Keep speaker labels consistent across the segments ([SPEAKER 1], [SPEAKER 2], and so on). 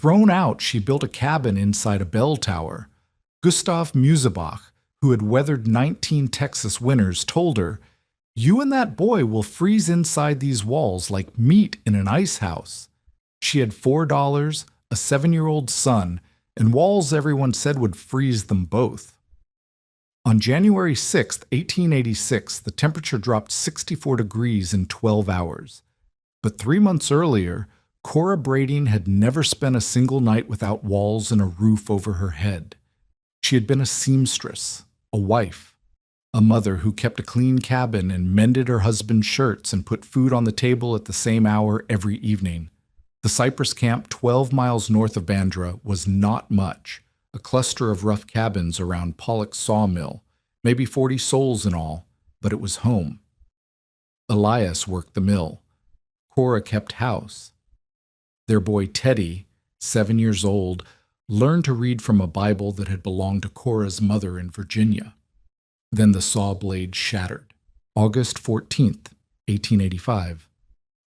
[SPEAKER 1] Thrown out, she built a cabin inside a bell tower. Gustav Musebach, who had weathered 19 Texas winters, told her, "You and that boy will freeze inside these walls like meat in an ice house." She had $4, a 7-year-old son, and walls everyone said would freeze them both. On January 6, 1886, the temperature dropped 64 degrees in 12 hours. But 3 months earlier, Cora Brading had never spent a single night without walls and a roof over her head. She had been a seamstress, a wife, a mother who kept a clean cabin and mended her husband's shirts and put food on the table at the same hour every evening. The Cypress Camp 12 miles north of Bandra was not much, a cluster of rough cabins around Pollock's sawmill, maybe 40 souls in all, but it was home. Elias worked the mill. Cora kept house. Their boy Teddy, 7 years old, learned to read from a Bible that had belonged to Cora's mother in Virginia. Then the saw blade shattered. August 14th, 1885,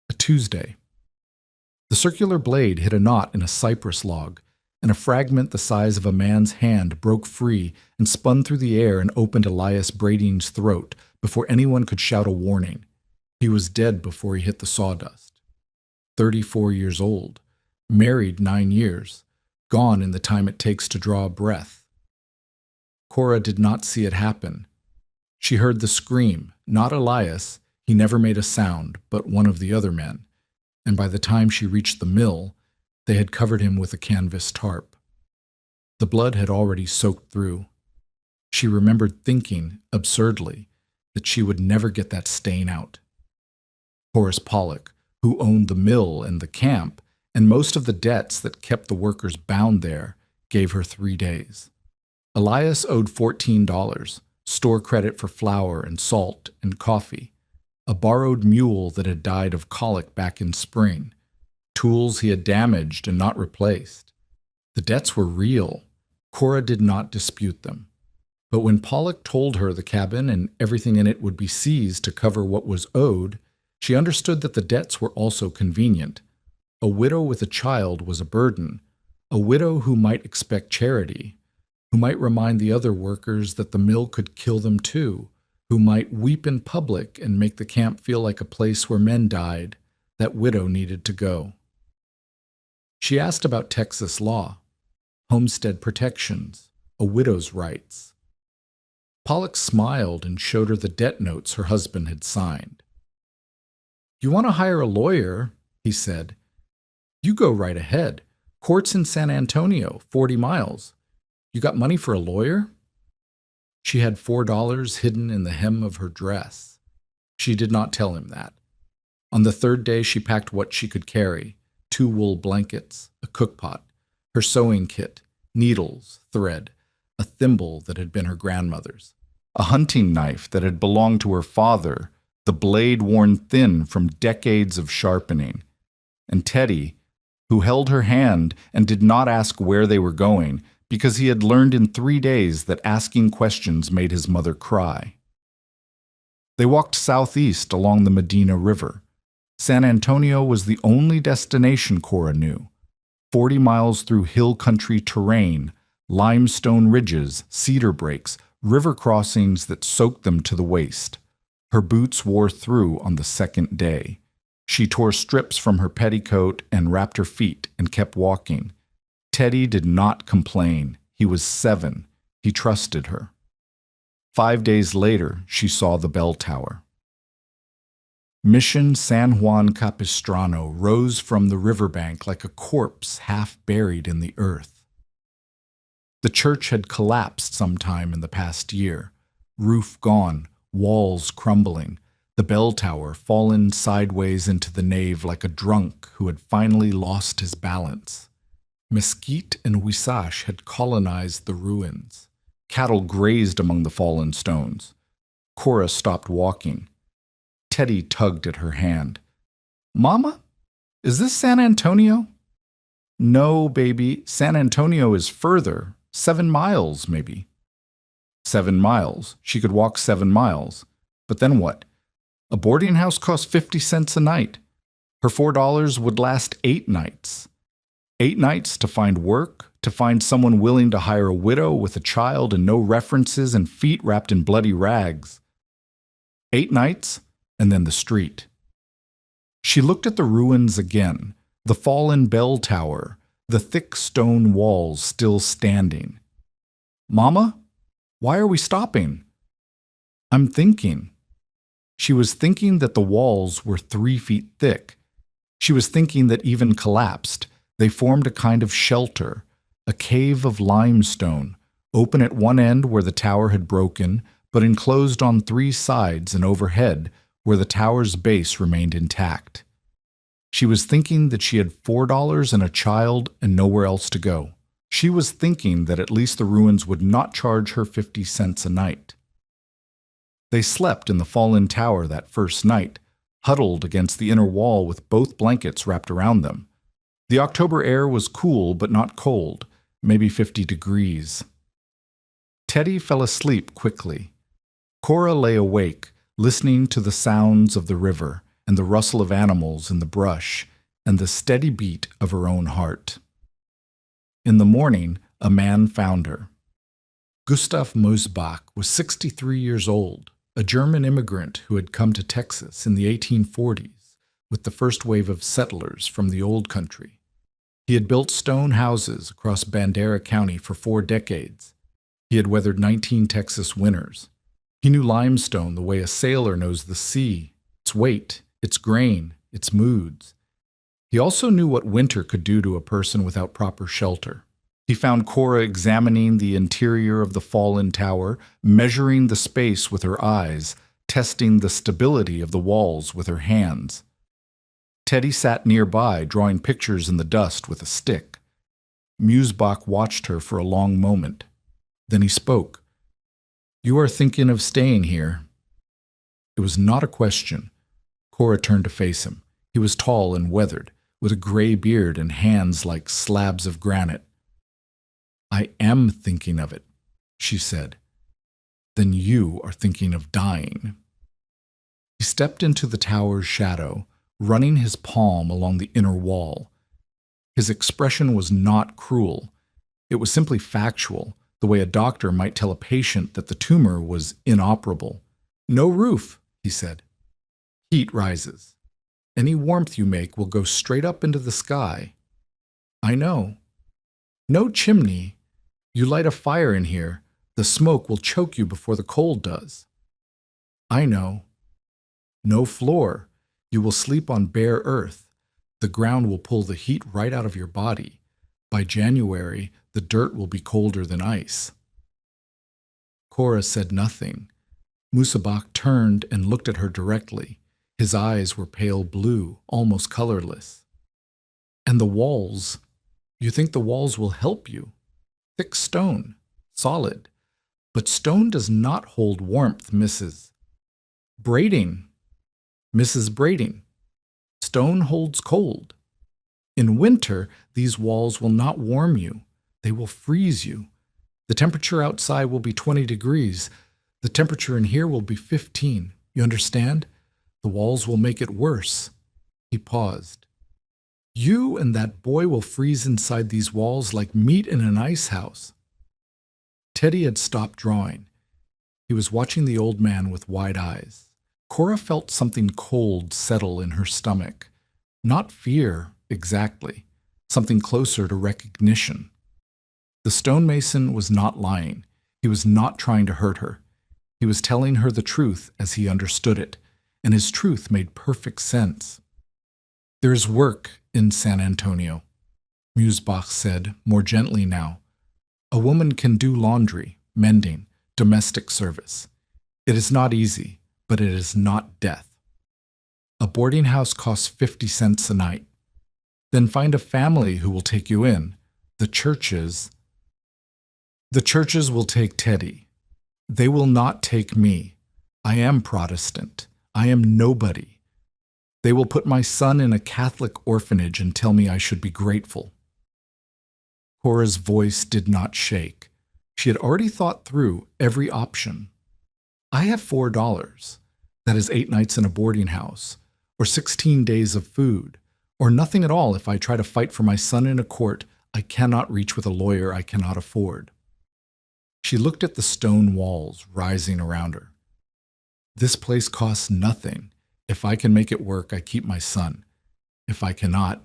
[SPEAKER 1] a Tuesday. The circular blade hit a knot in a cypress log, and a fragment the size of a man's hand broke free and spun through the air and opened Elias Brading's throat before anyone could shout a warning. He was dead before he hit the sawdust. 34 years old, married 9 years, gone in the time it takes to draw a breath. Cora did not see it happen. She heard the scream, not Elias, he never made a sound, but one of the other men, and by the time she reached the mill, they had covered him with a canvas tarp. The blood had already soaked through. She remembered thinking, absurdly, that she would never get that stain out. Horace Pollock, who owned the mill and the camp, and most of the debts that kept the workers bound there, gave her 3 days. Elias owed $14, store credit for flour and salt and coffee, a borrowed mule that had died of colic back in spring, tools he had damaged and not replaced. The debts were real. Cora did not dispute them. But when Pollock told her the cabin and everything in it would be seized to cover what was owed, she understood that the debts were also convenient. A widow with a child was a burden, a widow who might expect charity, who might remind the other workers that the mill could kill them too, who might weep in public and make the camp feel like a place where men died. That widow needed to go. She asked about Texas law, homestead protections, a widow's rights. Pollock smiled and showed her the debt notes her husband had signed. "You want to hire a lawyer," he said. "You go right ahead. Court's in San Antonio, 40 miles. You got money for a lawyer?" She had $4 hidden in the hem of her dress. She did not tell him that. On the 3rd day, she packed what she could carry: 2 wool blankets, a cookpot, her sewing kit, needles, thread, a thimble that had been her grandmother's, a hunting knife that had belonged to her father, the blade worn thin from decades of sharpening, and Teddy, who held her hand and did not ask where they were going, because he had learned in 3 days that asking questions made his mother cry. They walked southeast along the Medina River. San Antonio was the only destination Cora knew. 40 miles through hill country terrain, limestone ridges, cedar breaks, river crossings that soaked them to the waist. Her boots wore through on the 2nd day. She tore strips from her petticoat and wrapped her feet and kept walking. Teddy did not complain. He was 7. He trusted her. 5 days later, she saw the bell tower. Mission San Juan Capistrano rose from the riverbank like a corpse half buried in the earth. The church had collapsed sometime in the past year, roof gone, walls crumbling, the bell tower fallen sideways into the nave like a drunk who had finally lost his balance. Mesquite and Huisache had colonized the ruins. Cattle grazed among the fallen stones. Cora stopped walking. Teddy tugged at her hand. "Mama, is this San Antonio?" "No, baby, San Antonio is further, 7 miles, maybe." 7 miles. She could walk 7 miles. But then what? A boarding house cost 50 cents a night. Her $4 would last 8 nights. 8 nights to find work, to find someone willing to hire a widow with a child and no references and feet wrapped in bloody rags. 8 nights, and then the street. She looked at the ruins again, the fallen bell tower, the thick stone walls still standing. Mama, why are we stopping? I'm thinking. She was thinking that the walls were 3 feet thick. She was thinking that even collapsed, they formed a kind of shelter, a cave of limestone, open at one end where the tower had broken, but enclosed on 3 sides and overhead where the tower's base remained intact. She was thinking that she had $4 and a child and nowhere else to go. She was thinking that at least the ruins would not charge her 50 cents a night. They slept in the fallen tower that first night, huddled against the inner wall with both blankets wrapped around them. The October air was cool but not cold, maybe 50 degrees. Teddy fell asleep quickly. Cora lay awake, listening to the sounds of the river and the rustle of animals in the brush and the steady beat of her own heart. In the morning, a man found her. Gustav Mosbach was 63 years old, a German immigrant who had come to Texas in the 1840s with the first wave of settlers from the old country. He had built stone houses across Bandera County for 4 decades. He had weathered 19 Texas winters. He knew limestone the way a sailor knows the sea, its weight, its grain, its moods. He also knew what winter could do to a person without proper shelter. He found Cora examining the interior of the fallen tower, measuring the space with her eyes, testing the stability of the walls with her hands. Teddy sat nearby, drawing pictures in the dust with a stick. Mosbach watched her for a long moment. Then he spoke. "You are thinking of staying here." It was not a question. Cora turned to face him. He was tall and weathered, with a gray beard and hands like slabs of granite. "I am thinking of it," she said. "Then you are thinking of dying." He stepped into the tower's shadow, running his palm along the inner wall. His expression was not cruel. It was simply factual, the way a doctor might tell a patient that the tumor was inoperable. "No roof," he said. "Heat rises. Any warmth you make will go straight up into the sky." "I know." "No chimney. You light a fire in here, the smoke will choke you before the cold does." "I know." "No floor. You will sleep on bare earth. The ground will pull the heat right out of your body. By January, the dirt will be colder than ice." Cora said nothing. Mosbach turned and looked at her directly. His eyes were pale blue, almost colorless. "And the walls? You think the walls will help you? Thick stone, solid. But stone does not hold warmth, Mrs. Braiding. Mrs. Braiding. Stone holds cold. In winter, these walls will not warm you. They will freeze you. The temperature outside will be 20 degrees. The temperature in here will be 15. You understand? The walls will make it worse." He paused. "You and that boy will freeze inside these walls like meat in an ice house." Teddy had stopped drawing. He was watching the old man with wide eyes. Cora felt something cold settle in her stomach. Not fear, exactly. Something closer to recognition. The stonemason was not lying. He was not trying to hurt her. He was telling her the truth as he understood it, and his truth made perfect sense. "There is work in San Antonio," Mosbach said, more gently now. "A woman can do laundry, mending, domestic service. It is not easy, but it is not death. A boarding house costs 50 cents a night. Then find a family who will take you in. The churches will take Teddy. They will not take me. I am Protestant. I am nobody. They will put my son in a Catholic orphanage and tell me I should be grateful." Cora's voice did not shake. She had already thought through every option. "I have $4. That is 8 nights in a boarding house, or 16 days of food, Or nothing at all if I try to fight for my son in a court I cannot reach with a lawyer I cannot afford. She looked at the stone walls rising around her. This place costs nothing. If I can make it work, I keep my son. If I cannot.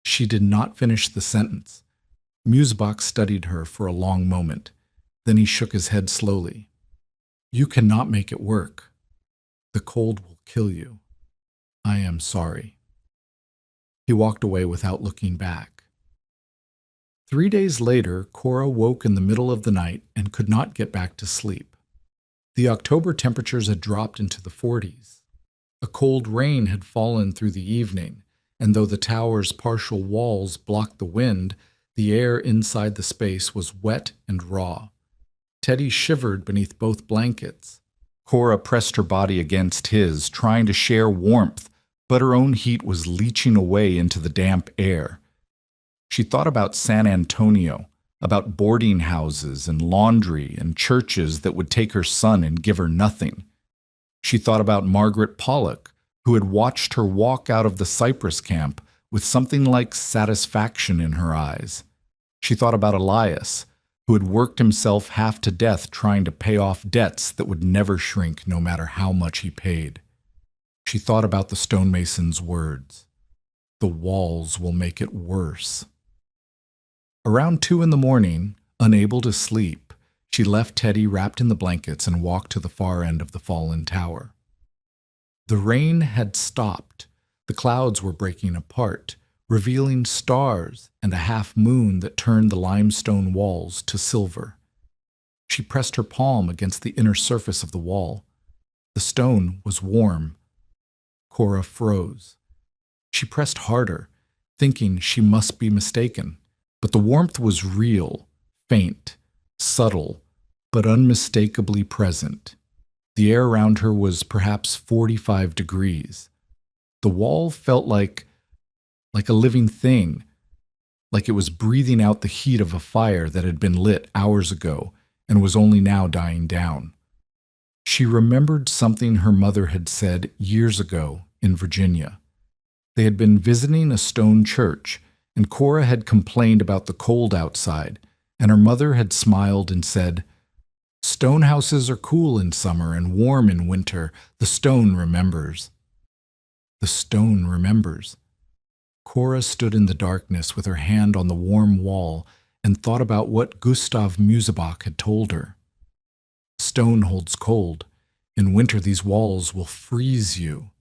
[SPEAKER 1] She did not finish the sentence. Musebach studied her for a long moment. Then he shook his head slowly. You cannot make it work. The cold will kill you. I am sorry. He walked away without looking back. 3 days later, Cora woke in the middle of the night and could not get back to sleep. The October temperatures had dropped into the 40s. A cold rain had fallen through the evening, and though the tower's partial walls blocked the wind, the air inside the space was wet and raw. Teddy shivered beneath both blankets. Cora pressed her body against his, trying to share warmth, but her own heat was leaching away into the damp air. She thought about San Antonio, about boarding houses and laundry and churches that would take her son and give her nothing. She thought about Margaret Pollock, who had watched her walk out of the Cypress camp with something like satisfaction in her eyes. She thought about Elias, who had worked himself half to death trying to pay off debts that would never shrink no matter how much he paid. She thought about the stonemason's words. The walls will make it worse. Around 2 a.m, unable to sleep, she left Teddy wrapped in the blankets and walked to the far end of the fallen tower. The rain had stopped. The clouds were breaking apart, revealing stars and a half moon that turned the limestone walls to silver. She pressed her palm against the inner surface of the wall. The stone was warm. Cora froze. She pressed harder, thinking she must be mistaken, but the warmth was real, faint, subtle, but unmistakably present. The air around her was perhaps 45 degrees. The wall felt like a living thing, like it was breathing out the heat of a fire that had been lit hours ago and was only now dying down. She remembered something her mother had said years ago in Virginia. They had been visiting a stone church, and Cora had complained about the cold outside, and her mother had smiled and said, "Stone houses are cool in summer and warm in winter. The stone remembers." The stone remembers. Cora stood in the darkness with her hand on the warm wall and thought about what Gustav Musebach had told her. Stone holds cold. In winter these walls will freeze you.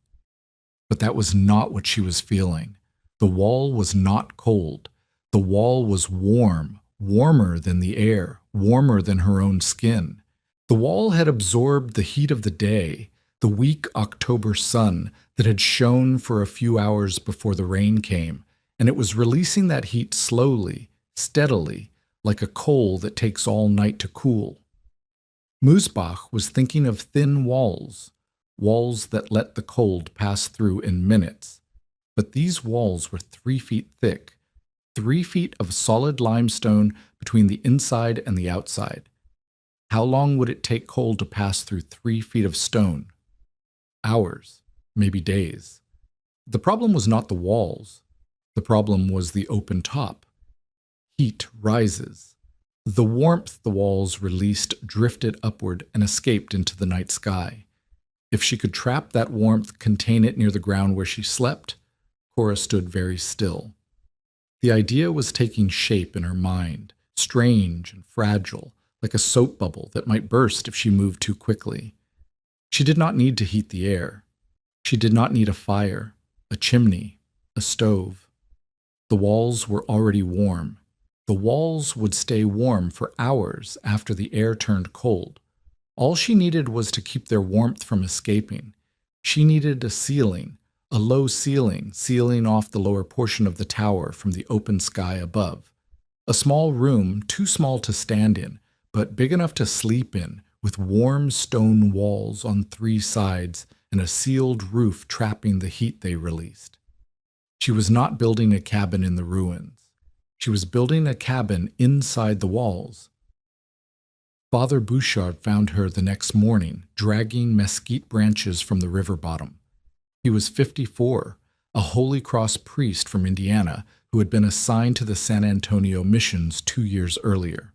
[SPEAKER 1] But that was not what she was feeling. The wall was not cold. The wall was warm, warmer than the air, warmer than her own skin. The wall had absorbed the heat of the day, the weak October sun that had shone for a few hours before the rain came, and it was releasing that heat slowly, steadily, like a coal that takes all night to cool. Musebach was thinking of thin walls, walls that let the cold pass through in minutes. But these walls were 3 feet thick, 3 feet of solid limestone between the inside and the outside. How long would it take cold to pass through 3 feet of stone? Hours, maybe days. The problem was not the walls. The problem was the open top. Heat rises. The warmth the walls released drifted upward and escaped into the night sky. If she could trap that warmth, contain it near the ground where she slept, Cora stood very still. The idea was taking shape in her mind, strange and fragile, like a soap bubble that might burst if she moved too quickly. She did not need to heat the air. She did not need a fire, a chimney, a stove. The walls were already warm. The walls would stay warm for hours after the air turned cold. All she needed was to keep their warmth from escaping. She needed a ceiling, a low ceiling, sealing off the lower portion of the tower from the open sky above. A small room, too small to stand in, but big enough to sleep in, with warm stone walls on 3 sides and a sealed roof trapping the heat they released. She was not building a cabin in the ruins. She was building a cabin inside the walls. Father Bouchard found her the next morning, dragging mesquite branches from the river bottom. He was 54, a Holy Cross priest from Indiana who had been assigned to the San Antonio missions 2 years earlier.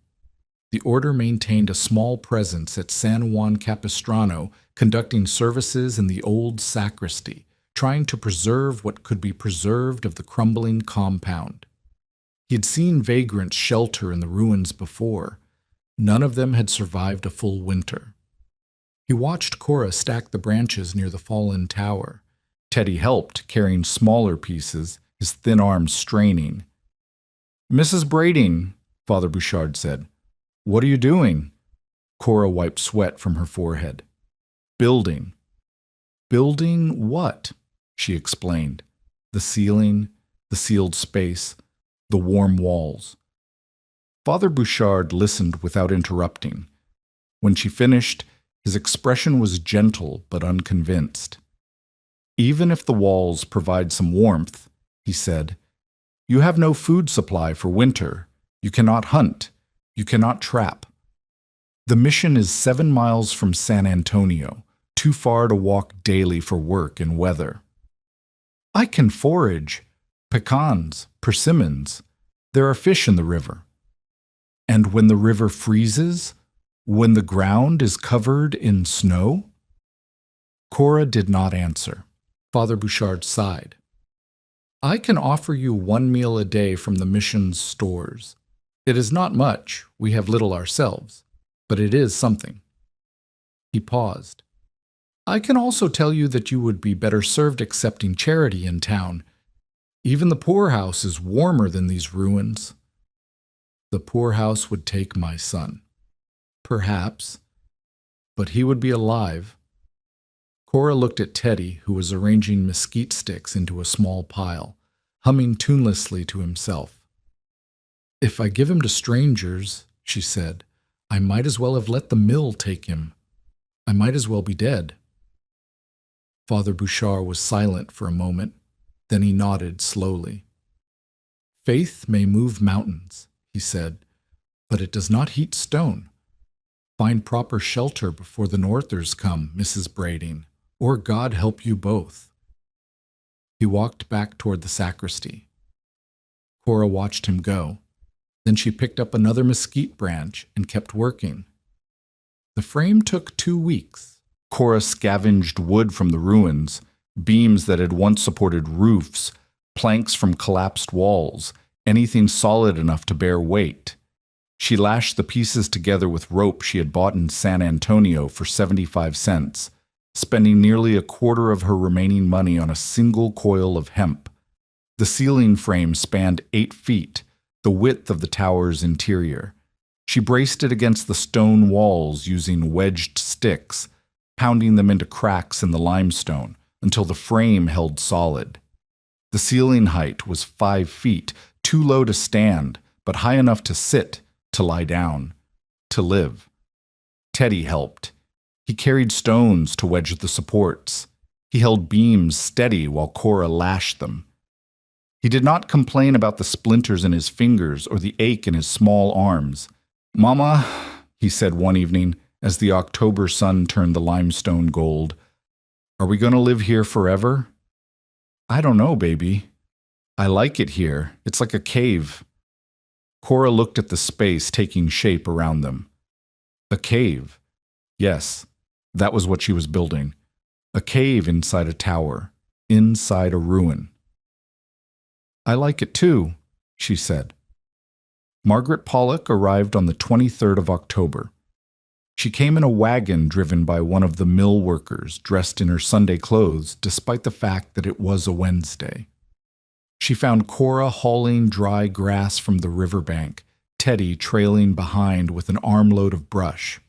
[SPEAKER 1] The order maintained a small presence at San Juan Capistrano, conducting services in the old sacristy, trying to preserve what could be preserved of the crumbling compound. He had seen vagrants shelter in the ruins before. None of them had survived a full winter. He watched Cora stack the branches near the fallen tower. Teddy helped, carrying smaller pieces, his thin arms straining. "Mrs. Brading," Father Bouchard said, "what are you doing?" Cora wiped sweat from her forehead. "Building." "Building what?" she explained. "The ceiling, the sealed space, the warm walls." Father Bouchard listened without interrupting. When she finished, his expression was gentle but unconvinced. "Even if the walls provide some warmth," he said, "you have no food supply for winter. You cannot hunt. You cannot trap. The mission is 7 miles from San Antonio, too far to walk daily for work and weather." "I can forage. Pecans, persimmons. There are fish in the river." "And when the river freezes? When the ground is covered in snow?" Cora did not answer. Father Bouchard sighed. "I can offer you 1 meal a day from the mission's stores. It is not much, we have little ourselves, but it is something." He paused. "I can also tell you that you would be better served accepting charity in town. Even the poorhouse is warmer than these ruins." "The poorhouse would take my son." "Perhaps, but he would be alive." Cora looked at Teddy, who was arranging mesquite sticks into a small pile, humming tunelessly to himself. "If I give him to strangers," she said, "I might as well have let the mill take him. I might as well be dead." Father Bouchard was silent for a moment. Then he nodded slowly. "Faith may move mountains," he said, "but it does not heat stone. Find proper shelter before the Northers come, Mrs. Brading, or God help you both." He walked back toward the sacristy. Cora watched him go. Then she picked up another mesquite branch and kept working. The frame took 2 weeks. Cora scavenged wood from the ruins, beams that had once supported roofs, planks from collapsed walls, anything solid enough to bear weight. She lashed the pieces together with rope she had bought in San Antonio for 75 cents, spending nearly a quarter of her remaining money on a single coil of hemp. The ceiling frame spanned 8 feet, the width of the tower's interior. She braced it against the stone walls using wedged sticks, pounding them into cracks in the limestone until the frame held solid. The ceiling height was 5 feet, too low to stand, but high enough to sit, to lie down, to live. Teddy helped. He carried stones to wedge the supports. He held beams steady while Cora lashed them. He did not complain about the splinters in his fingers or the ache in his small arms. "Mama," he said one evening as the October sun turned the limestone gold, "are we going to live here forever?" "I don't know, baby. I like it here. It's like a cave." Cora looked at the space taking shape around them. A cave. Yes, that was what she was building. A cave inside a tower, inside a ruin. "I like it too," she said. Margaret Pollock arrived on the 23rd of October. She came in a wagon driven by one of the mill workers dressed in her Sunday clothes despite the fact that it was a Wednesday. She found Cora hauling dry grass from the riverbank, Teddy trailing behind with an armload of brush.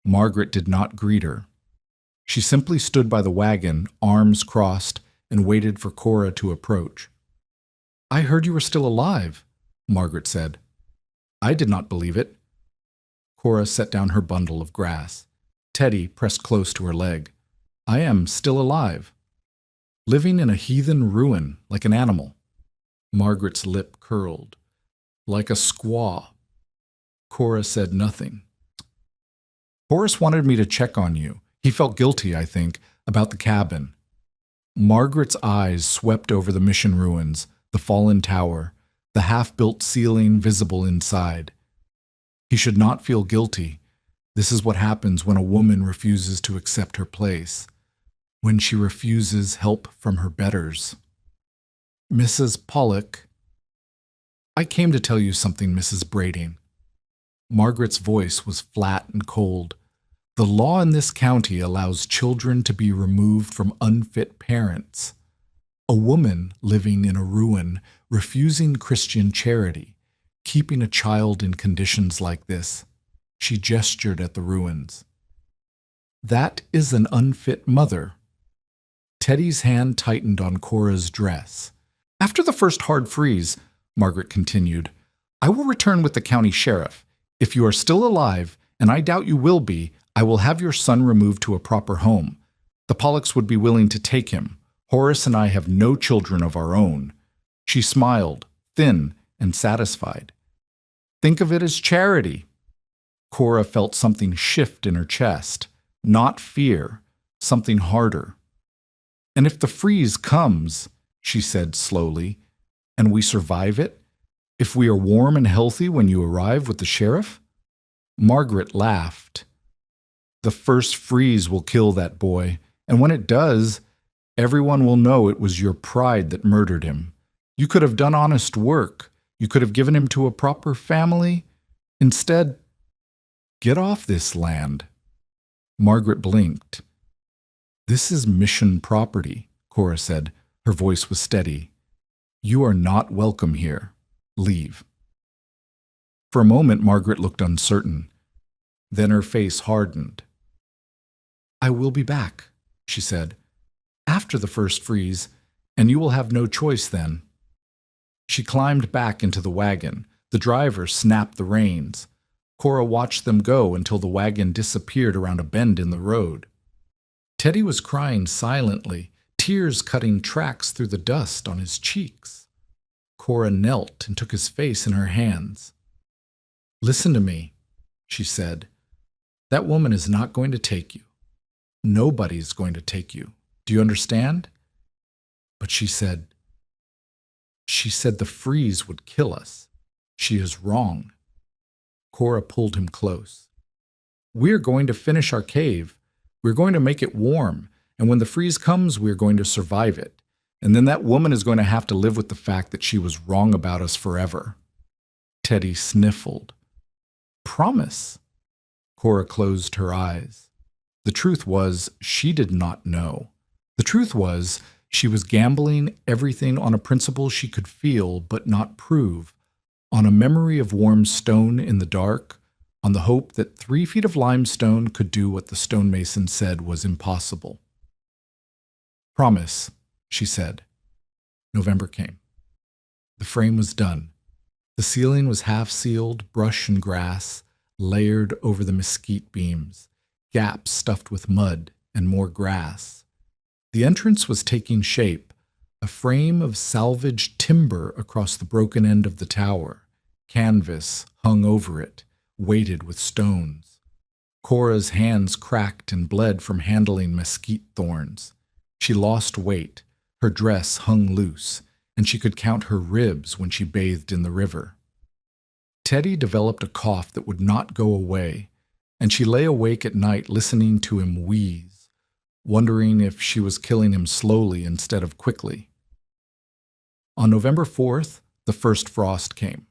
[SPEAKER 1] Margaret did not greet her. She simply stood by the wagon, arms crossed, and waited for Cora to approach. "I heard you were still alive," Margaret said. "I did not believe it." Cora set down her bundle of grass. Teddy pressed close to her leg. "I am still alive. Living in a heathen ruin, like an animal." Margaret's lip curled. "Like a squaw." Cora said nothing. "Horace wanted me to check on you. He felt guilty, I think, about the cabin." Margaret's eyes swept over the mission ruins, the fallen tower, the half-built ceiling visible inside. He should not feel guilty. This is what happens when a woman refuses to accept her place, when she refuses help from her betters. Mrs. Pollock, I came to tell you something, Mrs. Brading. Margaret's voice was flat and cold. The law in this county allows children to be removed from unfit parents. A woman living in a ruin, refusing Christian charity, keeping a child in conditions like this. She gestured at the ruins. That is an unfit mother. Teddy's hand tightened on Cora's dress. After the first hard freeze, Margaret continued, I will return with the county sheriff. If you are still alive, and I doubt you will be, I will have your son removed to a proper home. The Pollocks would be willing to take him. Horace and I have no children of our own. She smiled, thin and satisfied. Think of it as charity. Cora felt something shift in her chest, not fear, something harder. And if the freeze comes, she said slowly, and we survive it, if we are warm and healthy when you arrive with the sheriff? Margaret laughed. The first freeze will kill that boy, and when it does, everyone will know it was your pride that murdered him. You could have done honest work. You could have given him to a proper family. Instead, get off this land. Margaret blinked. This is mission property, Cora said. Her voice was steady. You are not welcome here. Leave. For a moment, Margaret looked uncertain. Then her face hardened. I will be back, she said, after the first freeze, and you will have no choice then. She climbed back into the wagon. The driver snapped the reins. Cora watched them go until the wagon disappeared around a bend in the road. Teddy was crying silently, tears cutting tracks through the dust on his cheeks. Cora knelt and took his face in her hands. Listen to me, she said. That woman is not going to take you. Nobody's going to take you. Do you understand? But she said the freeze would kill us. She is wrong. Cora pulled him close. We're going to finish our cave. We're going to make it warm. And when the freeze comes, we're going to survive it. And then that woman is going to have to live with the fact that she was wrong about us forever. Teddy sniffled. Promise. Cora closed her eyes. The truth was, she did not know. The truth was, she was gambling everything on a principle she could feel but not prove, on a memory of warm stone in the dark, on the hope that 3 feet of limestone could do what the stonemason said was impossible. Promise, she said. November came. The frame was done. The ceiling was half-sealed, brush and grass, layered over the mesquite beams, gaps stuffed with mud and more grass. The entrance was taking shape, a frame of salvaged timber across the broken end of the tower, canvas hung over it, weighted with stones. Cora's hands cracked and bled from handling mesquite thorns. She lost weight, her dress hung loose, and she could count her ribs when she bathed in the river. Teddy developed a cough that would not go away, and she lay awake at night listening to him wheeze, wondering if she was killing him slowly instead of quickly. On November 4th, the first frost came.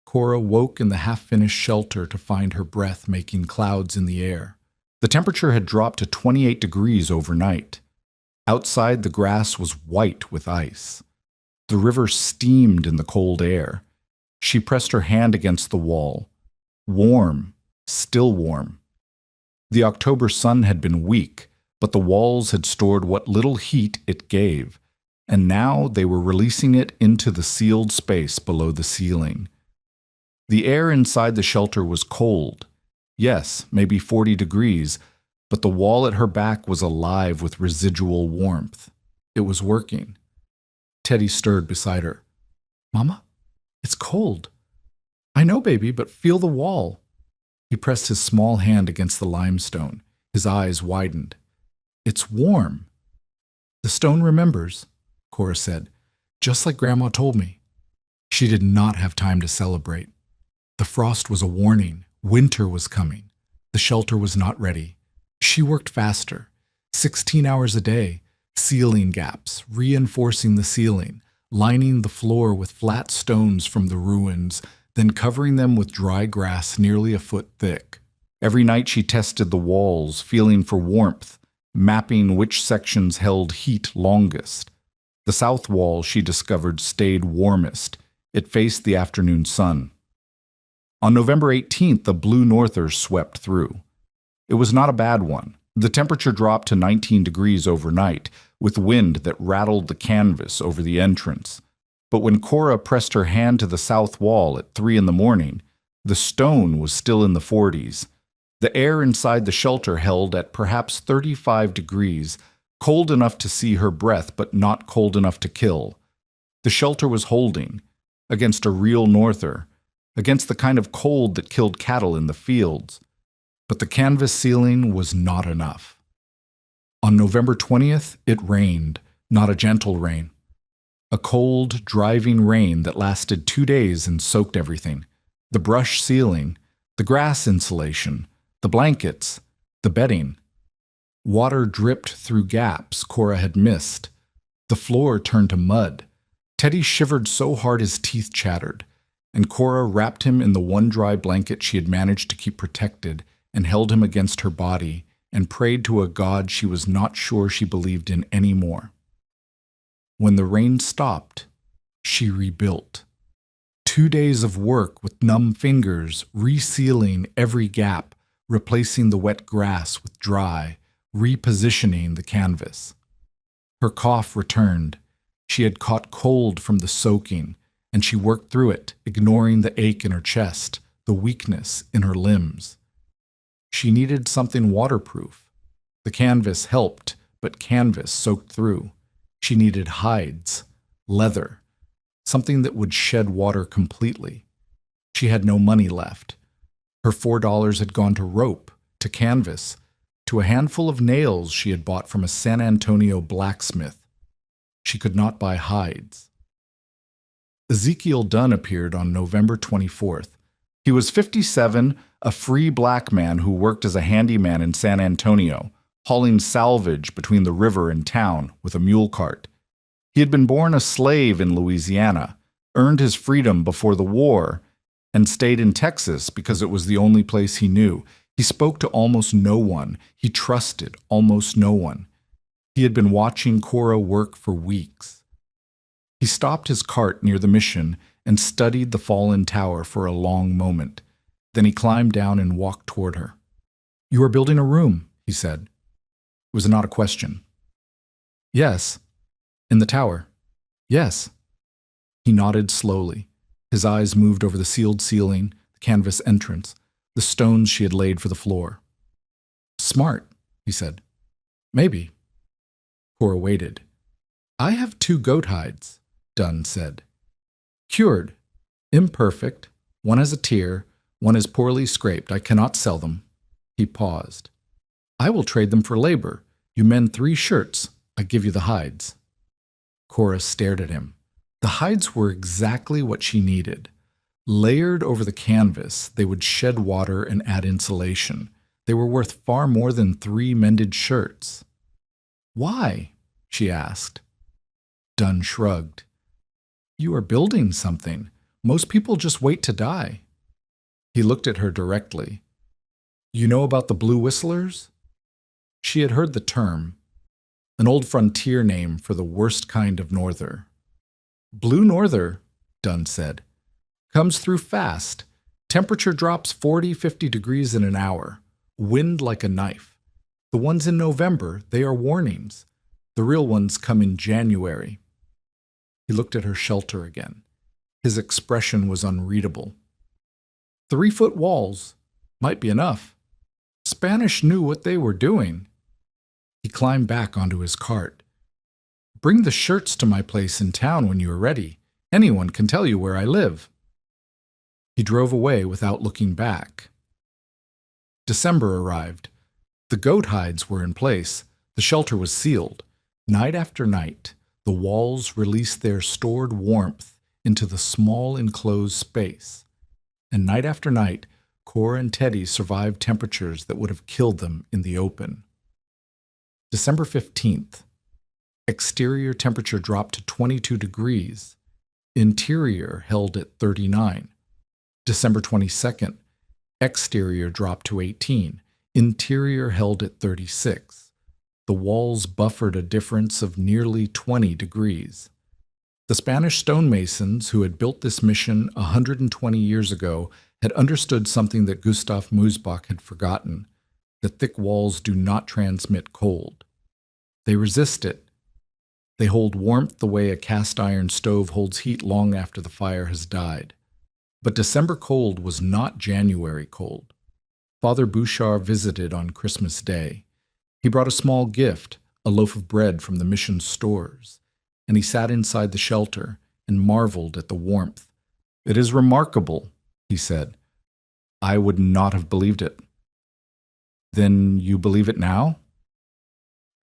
[SPEAKER 1] Cora woke in the half-finished shelter to find her breath making clouds in the air. The temperature had dropped to 28 degrees overnight. Outside, the grass was white with ice. The river steamed in the cold air. She pressed her hand against the wall. Warm, still warm. The October sun had been weak, but the walls had stored what little heat it gave, and now they were releasing it into the sealed space below the ceiling. The air inside the shelter was cold. Yes, maybe 40 degrees, but the wall at her back was alive with residual warmth. It was working. Teddy stirred beside her. Mama, it's cold. I know, baby, but feel the wall. He pressed his small hand against the limestone. His eyes widened. It's warm. The stone remembers, Cora said, just like Grandma told me. She did not have time to celebrate. The frost was a warning. Winter was coming. The shelter was not ready. She worked faster, 16 hours a day, sealing gaps, reinforcing the ceiling, lining the floor with flat stones from the ruins, then covering them with dry grass nearly a foot thick. Every night she tested the walls, feeling for warmth, mapping which sections held heat longest. The south wall, she discovered, stayed warmest. It faced the afternoon sun. On November 18th, a blue norther swept through. It was not a bad one. The temperature dropped to 19 degrees overnight, with wind that rattled the canvas over the entrance. But when Cora pressed her hand to the south wall at 3 in the morning, the stone was still in the 40s. The air inside the shelter held at perhaps 35 degrees, cold enough to see her breath but not cold enough to kill. The shelter was holding, against a real norther, against the kind of cold that killed cattle in the fields. But the canvas ceiling was not enough. On November 20th, it rained, not a gentle rain. A cold, driving rain that lasted 2 days and soaked everything. The brush ceiling, the grass insulation, the blankets, the bedding. Water dripped through gaps Cora had missed. The floor turned to mud. Teddy shivered so hard his teeth chattered, and Cora wrapped him in the one dry blanket she had managed to keep protected and held him against her body and prayed to a God she was not sure she believed in anymore. When the rain stopped, she rebuilt. 2 days of work with numb fingers, resealing every gap, replacing the wet grass with dry, repositioning the canvas. Her cough returned. She had caught cold from the soaking, and she worked through it, ignoring the ache in her chest, the weakness in her limbs. She needed something waterproof. The canvas helped, but canvas soaked through. She needed hides, leather, something that would shed water completely. She had no money left. Her $4 had gone to rope, to canvas, to a handful of nails she had bought from a San Antonio blacksmith. She could not buy hides. Ezekiel Dunn appeared on November 24th. He was 57, a free black man who worked as a handyman in San Antonio, hauling salvage between the river and town with a mule cart. He had been born a slave in Louisiana, earned his freedom before the war, and stayed in Texas because it was the only place he knew. He spoke to almost no one. He trusted almost no one. He had been watching Cora work for weeks. He stopped his cart near the mission and studied the fallen tower for a long moment. Then he climbed down and walked toward her. "You are building a room," he said. It was not a question. "Yes." "In the tower?" "Yes." He nodded slowly. His eyes moved over the sealed ceiling, the canvas entrance, the stones she had laid for the floor. "Smart," he said. "Maybe." Cora waited. "I have 2 goat hides," Dunn said. "Cured. Imperfect. One has a tear. One is poorly scraped. I cannot sell them." He paused. "I will trade them for labor. You mend 3 shirts. I give you the hides." Cora stared at him. The hides were exactly what she needed. Layered over the canvas, they would shed water and add insulation. They were worth far more than 3 mended shirts. "Why?" she asked. Dunn shrugged. "You are building something. Most people just wait to die." He looked at her directly. "You know about the Blue Whistlers?" She had heard the term, an old frontier name for the worst kind of norther. "Blue norther," Dunn said, "comes through fast. Temperature drops 40-50 degrees in an hour. Wind like a knife. The ones in November, they are warnings. The real ones come in January." He looked at her shelter again. His expression was unreadable. 3-foot walls. Might be enough. Spanish knew what they were doing. He climbed back onto his cart. "Bring the shirts to my place in town when you are ready. Anyone can tell you where I live." He drove away without looking back. December arrived. The goat hides were in place. The shelter was sealed. Night after night, the walls released their stored warmth into the small enclosed space. And night after night, Cora and Teddy survived temperatures that would have killed them in the open. December 15th. Exterior temperature dropped to 22 degrees. Interior held at 39. December 22nd. Exterior dropped to 18. Interior held at 36. The walls buffered a difference of nearly 20 degrees. The Spanish stonemasons who had built this mission 120 years ago had understood something that Gustav Musbach had forgotten, that thick walls do not transmit cold. They resist it. They hold warmth the way a cast iron stove holds heat long after the fire has died. But December cold was not January cold. Father Bouchard visited on Christmas Day. He brought a small gift, a loaf of bread from the mission stores, and he sat inside the shelter and marveled at the warmth. "It is remarkable," he said. "I would not have believed it." "Then you believe it now?"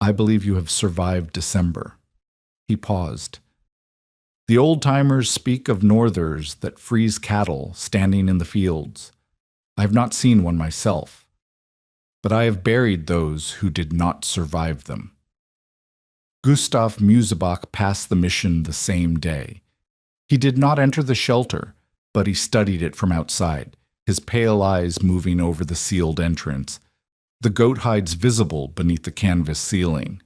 [SPEAKER 1] "I believe you have survived December." He paused. "The old-timers speak of northers that freeze cattle standing in the fields. I have not seen one myself, but I have buried those who did not survive them." Gustav Musebach passed the mission the same day. He did not enter the shelter, but he studied it from outside, his pale eyes moving over the sealed entrance, the goat hides visible beneath the canvas ceiling.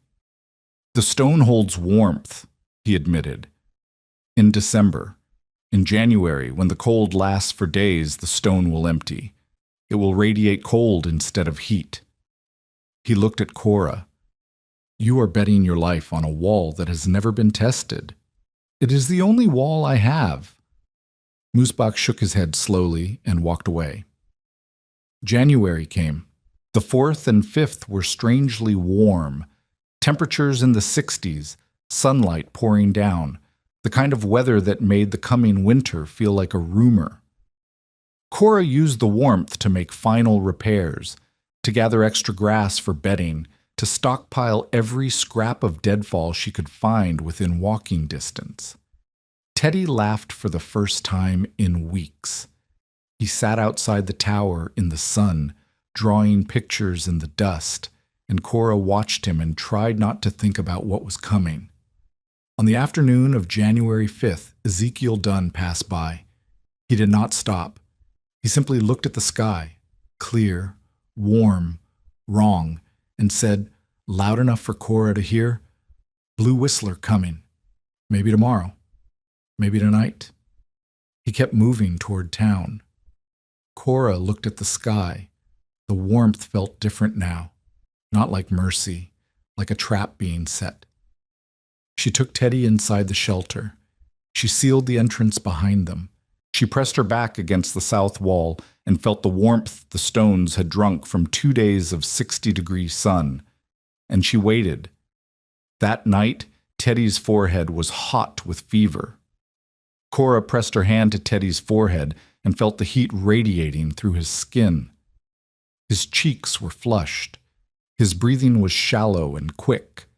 [SPEAKER 1] "The stone holds warmth," he admitted. "In December, in January, when the cold lasts for days, the stone will empty. It will radiate cold instead of heat." He looked at Cora. "You are betting your life on a wall that has never been tested." "It is the only wall I have." Musbach shook his head slowly and walked away. January came. The 4th and 5th were strangely warm. Temperatures in the 60s, sunlight pouring down, the kind of weather that made the coming winter feel like a rumor. Cora used the warmth to make final repairs, to gather extra grass for bedding, to stockpile every scrap of deadfall she could find within walking distance. Teddy laughed for the first time in weeks. He sat outside the tower in the sun, drawing pictures in the dust, and Cora watched him and tried not to think about what was coming. On the afternoon of January 5th, Ezekiel Dunn passed by. He did not stop. He simply looked at the sky, clear, warm, wrong, and said, loud enough for Cora to hear, "Blue Whistler coming. Maybe tomorrow. Maybe tonight." He kept moving toward town. Cora looked at the sky. The warmth felt different now, not like mercy, like a trap being set. She took Teddy inside the shelter. She sealed the entrance behind them. She pressed her back against the south wall and felt the warmth the stones had drunk from 2 days of 60-degree sun. And she waited. That night, Teddy's forehead was hot with fever. Cora pressed her hand to Teddy's forehead and felt the heat radiating through his skin. His cheeks were flushed. His breathing was shallow and quick.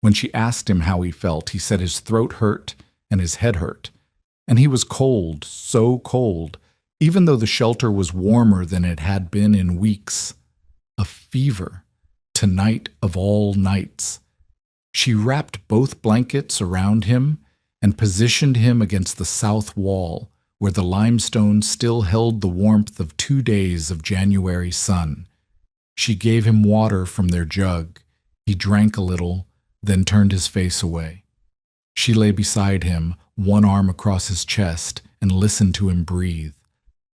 [SPEAKER 1] When she asked him how he felt, he said his throat hurt and his head hurt. And he was cold, so cold, even though the shelter was warmer than it had been in weeks. A fever, tonight of all nights. She wrapped both blankets around him and positioned him against the south wall, where the limestone still held the warmth of 2 days of January sun. She gave him water from their jug. He drank a little, then turned his face away. She lay beside him, one arm across his chest, and listened to him breathe.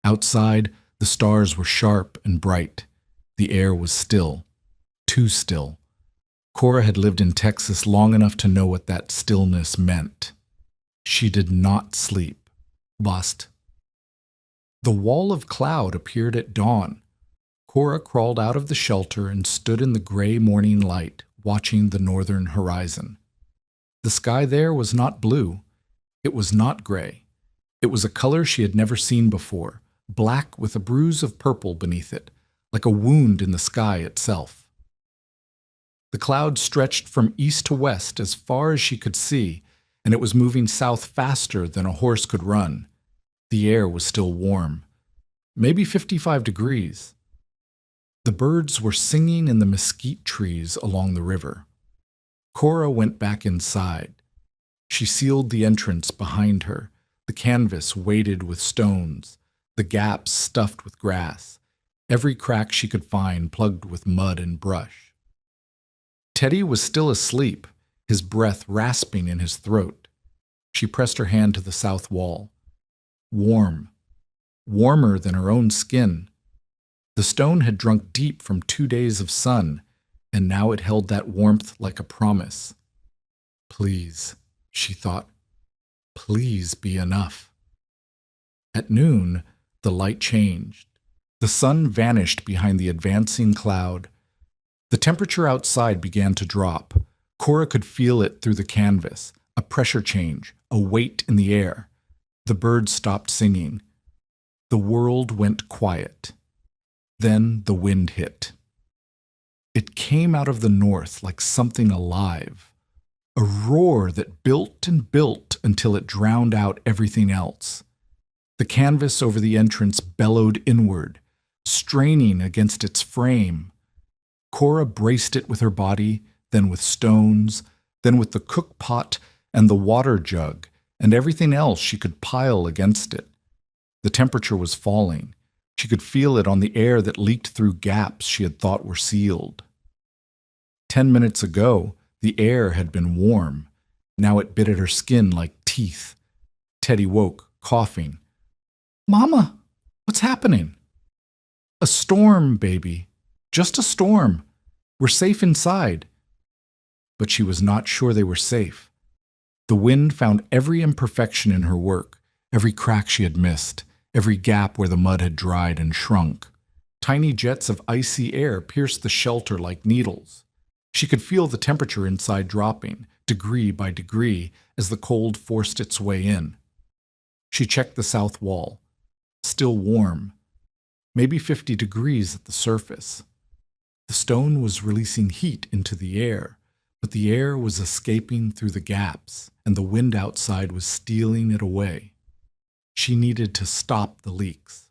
[SPEAKER 1] Outside, the stars were sharp and bright. The air was still, too still. Cora had lived in Texas long enough to know what that stillness meant. She did not sleep. Bust. The wall of cloud appeared at dawn. Cora crawled out of the shelter and stood in the gray morning light, watching the northern horizon. The sky there was not blue. It was not gray. It was a color she had never seen before, black with a bruise of purple beneath it, like a wound in the sky itself. The cloud stretched from east to west as far as she could see, and it was moving south faster than a horse could run. The air was still warm, maybe 55 degrees. The birds were singing in the mesquite trees along the river. Cora went back inside. She sealed the entrance behind her, the canvas weighted with stones, the gaps stuffed with grass, every crack she could find plugged with mud and brush. Teddy was still asleep, his breath rasping in his throat. She pressed her hand to the south wall. Warm, warmer than her own skin. The stone had drunk deep from 2 days of sun, and now it held that warmth like a promise. Please, she thought, please be enough. At noon, the light changed. The sun vanished behind the advancing cloud. The temperature outside began to drop. Cora could feel it through the canvas, a pressure change, a weight in the air. The birds stopped singing. The world went quiet. Then the wind hit. It came out of the north like something alive, a roar that built and built until it drowned out everything else. The canvas over the entrance bellowed inward, straining against its frame. Cora braced it with her body, then with stones, then with the cook pot and the water jug, and everything else she could pile against it. The temperature was falling. She could feel it on the air that leaked through gaps she had thought were sealed. 10 minutes ago, the air had been warm. Now it bit at her skin like teeth. Teddy woke, coughing. "Mama, what's happening?" "A storm, baby. Just a storm. We're safe inside." But she was not sure they were safe. The wind found every imperfection in her work, every crack she had missed, every gap where the mud had dried and shrunk. Tiny jets of icy air pierced the shelter like needles. She could feel the temperature inside dropping, degree by degree, as the cold forced its way in. She checked the south wall. Still warm. Maybe 50 degrees at the surface. The stone was releasing heat into the air, but the air was escaping through the gaps, and the wind outside was stealing it away. She needed to stop the leaks.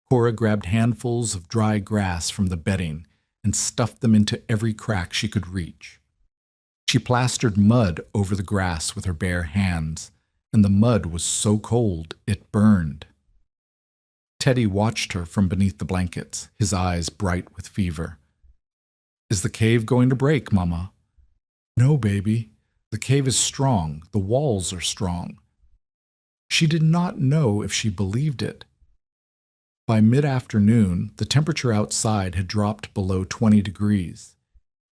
[SPEAKER 1] Cora grabbed handfuls of dry grass from the bedding and stuffed them into every crack she could reach. She plastered mud over the grass with her bare hands, and the mud was so cold it burned. Teddy watched her from beneath the blankets, his eyes bright with fever. "Is the cave going to break, Mama?" "No, baby. The cave is strong. The walls are strong." She did not know if she believed it. By mid-afternoon, the temperature outside had dropped below 20 degrees.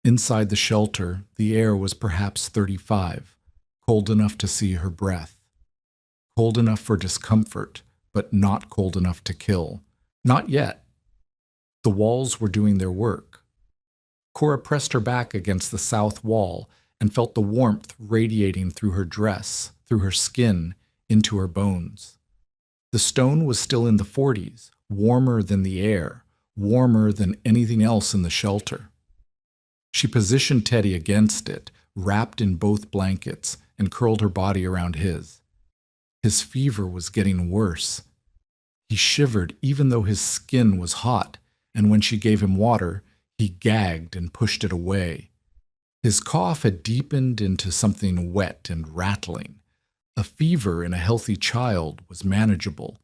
[SPEAKER 1] Inside the shelter, the air was perhaps 35, cold enough to see her breath. Cold enough for discomfort, but not cold enough to kill. Not yet. The walls were doing their work. Cora pressed her back against the south wall and felt the warmth radiating through her dress, through her skin, into her bones. The stone was still in the 40s, warmer than the air, warmer than anything else in the shelter. She positioned Teddy against it, wrapped in both blankets, and curled her body around his. His fever was getting worse. He shivered even though his skin was hot, and when she gave him water, he gagged and pushed it away. His cough had deepened into something wet and rattling. A fever in a healthy child was manageable.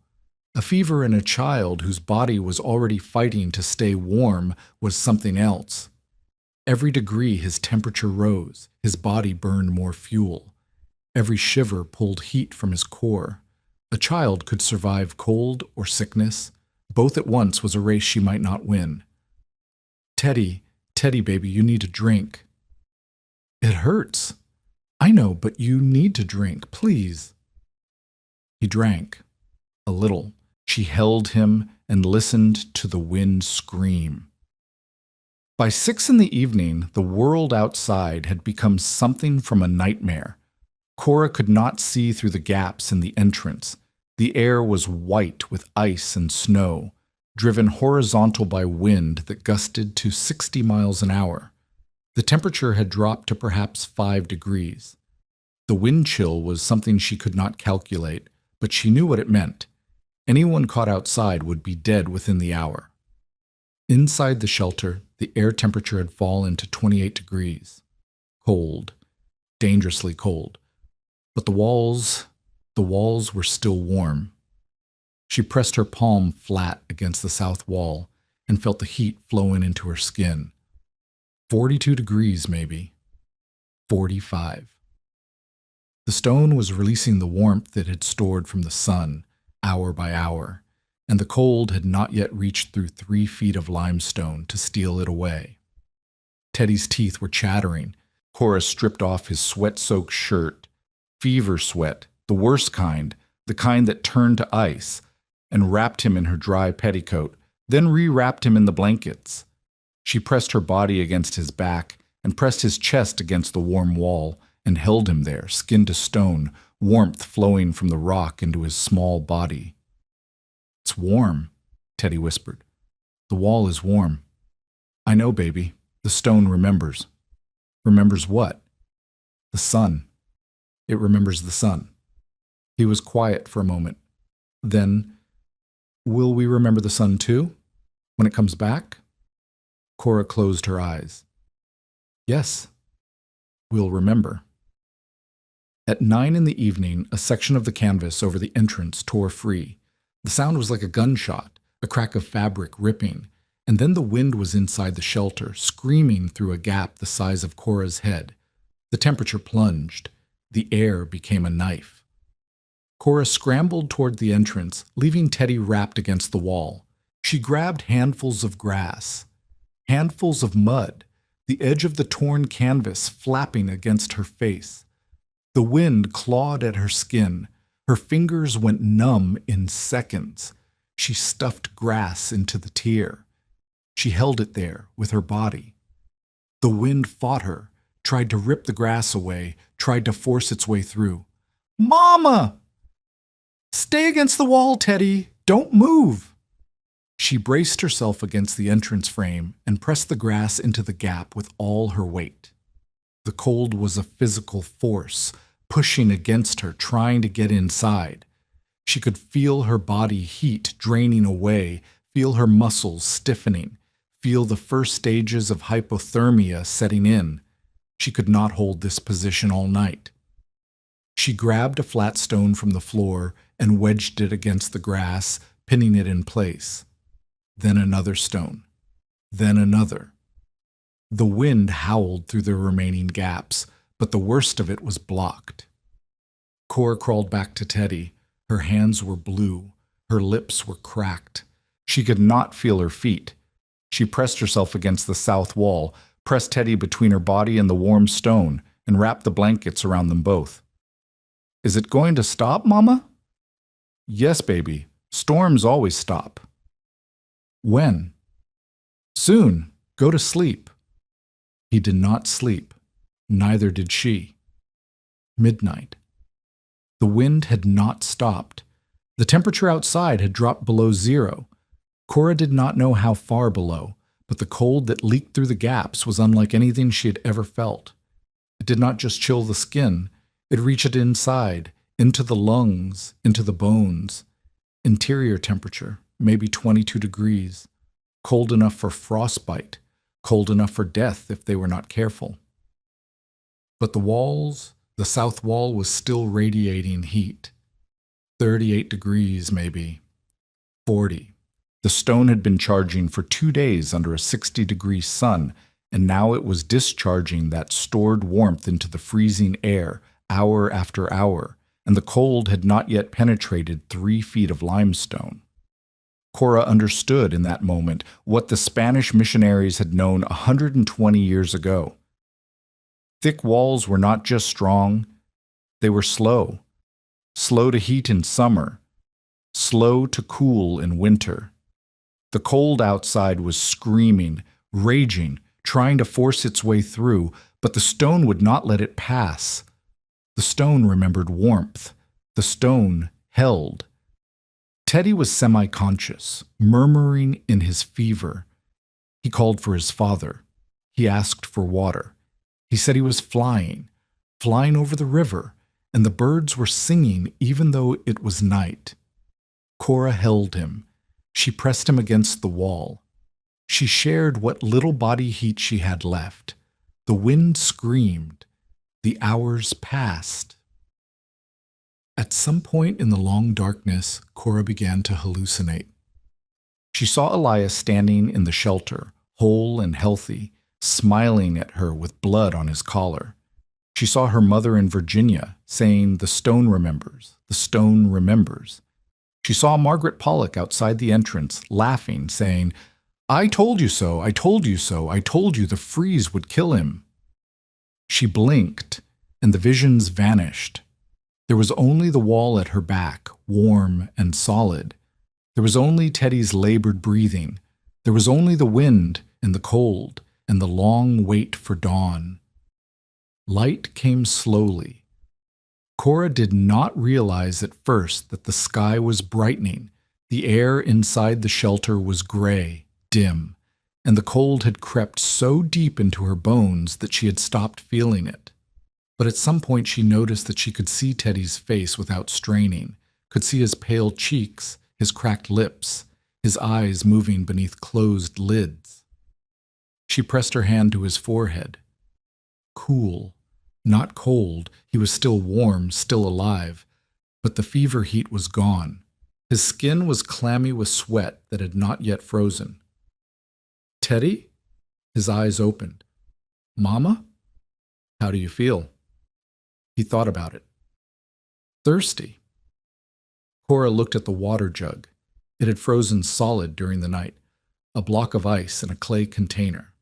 [SPEAKER 1] A fever in a child whose body was already fighting to stay warm was something else. Every degree his temperature rose, his body burned more fuel. Every shiver pulled heat from his core. A child could survive cold or sickness. Both at once was a race she might not win. "Teddy, Teddy, baby, you need to drink." "It hurts." "I know, but you need to drink, please." He drank. A little. She held him and listened to the wind scream. By 6 in the evening, the world outside had become something from a nightmare. Cora could not see through the gaps in the entrance. The air was white with ice and snow, driven horizontal by wind that gusted to 60 miles an hour. The temperature had dropped to perhaps 5 degrees. The wind chill was something she could not calculate, but she knew what it meant. Anyone caught outside would be dead within the hour. Inside the shelter, the air temperature had fallen to 28 degrees. Cold, dangerously cold. But the walls were still warm. She pressed her palm flat against the south wall and felt the heat flowing into her skin. 42 degrees, maybe. 45. The stone was releasing the warmth it had stored from the sun, hour by hour, and the cold had not yet reached through 3 feet of limestone to steal it away. Teddy's teeth were chattering. Cora stripped off his sweat-soaked shirt, fever sweat, the worst kind, the kind that turned to ice, and wrapped him in her dry petticoat, then re-wrapped him in the blankets. She pressed her body against his back and pressed his chest against the warm wall and held him there, skin to stone, warmth flowing from the rock into his small body. "It's warm," Teddy whispered. "The wall is warm." "I know, baby. The stone remembers." "Remembers what?" "The sun. It remembers the sun." He was quiet for a moment. Then, "Will we remember the sun too? When it comes back?" Cora closed her eyes. "Yes, we'll remember." At 9 in the evening, a section of the canvas over the entrance tore free. The sound was like a gunshot, a crack of fabric ripping, and then the wind was inside the shelter, screaming through a gap the size of Cora's head. The temperature plunged. The air became a knife. Cora scrambled toward the entrance, leaving Teddy wrapped against the wall. She grabbed handfuls of grass, handfuls of mud, the edge of the torn canvas flapping against her face. The wind clawed at her skin. Her fingers went numb in seconds. She stuffed grass into the tier. She held it there with her body. The wind fought her, tried to rip the grass away, tried to force its way through. "Mama!" "Stay against the wall, Teddy. Don't move." She braced herself against the entrance frame and pressed the grass into the gap with all her weight. The cold was a physical force, pushing against her, trying to get inside. She could feel her body heat draining away, feel her muscles stiffening, feel the first stages of hypothermia setting in. She could not hold this position all night. She grabbed a flat stone from the floor and wedged it against the grass, pinning it in place. Then another stone. Then another. The wind howled through the remaining gaps, but the worst of it was blocked. Cora crawled back to Teddy. Her hands were blue. Her lips were cracked. She could not feel her feet. She pressed herself against the south wall, pressed Teddy between her body and the warm stone, and wrapped the blankets around them both. "Is it going to stop, Mama?" "Yes, baby. Storms always stop." "When?" "Soon. Go to sleep." He did not sleep. Neither did she. Midnight. The wind had not stopped. The temperature outside had dropped below 0. Cora did not know how far below, but the cold that leaked through the gaps was unlike anything she had ever felt. It did not just chill the skin, it reached inside, into the lungs, into the bones. Interior temperature, maybe 22 degrees. Cold enough for frostbite, cold enough for death if they were not careful. But the south wall was still radiating heat. 38 degrees, maybe. 40. The stone had been charging for 2 days under a 60-degree sun, and now it was discharging that stored warmth into the freezing air, hour after hour, and the cold had not yet penetrated 3 feet of limestone. Cora understood in that moment what the Spanish missionaries had known 120 years ago. Thick walls were not just strong, they were slow. Slow to heat in summer, slow to cool in winter. The cold outside was screaming, raging, trying to force its way through, but the stone would not let it pass. The stone remembered warmth. The stone held. Teddy was semi-conscious, murmuring in his fever. He called for his father. He asked for water. He said he was flying over the river, and the birds were singing even though it was night. Cora held him. She pressed him against the wall. She shared what little body heat she had left. The wind screamed. The hours passed. At some point in the long darkness, Cora began to hallucinate. She saw Elias standing in the shelter, whole and healthy, smiling at her with blood on his collar. She saw her mother in Virginia, saying, "The stone remembers, the stone remembers." She saw Margaret Pollock outside the entrance, laughing, saying, "I told you so, I told you so, I told you the freeze would kill him." She blinked, and the visions vanished. There was only the wall at her back, warm and solid. There was only Teddy's labored breathing. There was only the wind and the cold and the long wait for dawn. Light came slowly. Cora did not realize at first that the sky was brightening. The air inside the shelter was gray, dim, and the cold had crept so deep into her bones that she had stopped feeling it. But at some point she noticed that she could see Teddy's face without straining, could see his pale cheeks, his cracked lips, his eyes moving beneath closed lids. She pressed her hand to his forehead. Cool, not cold. He was still warm, still alive, but the fever heat was gone. His skin was clammy with sweat that had not yet frozen. "Teddy?" His eyes opened. "Mama? How do you feel?" He thought about it. "Thirsty." Cora looked at the water jug. It had frozen solid during the night, a block of ice in a clay container.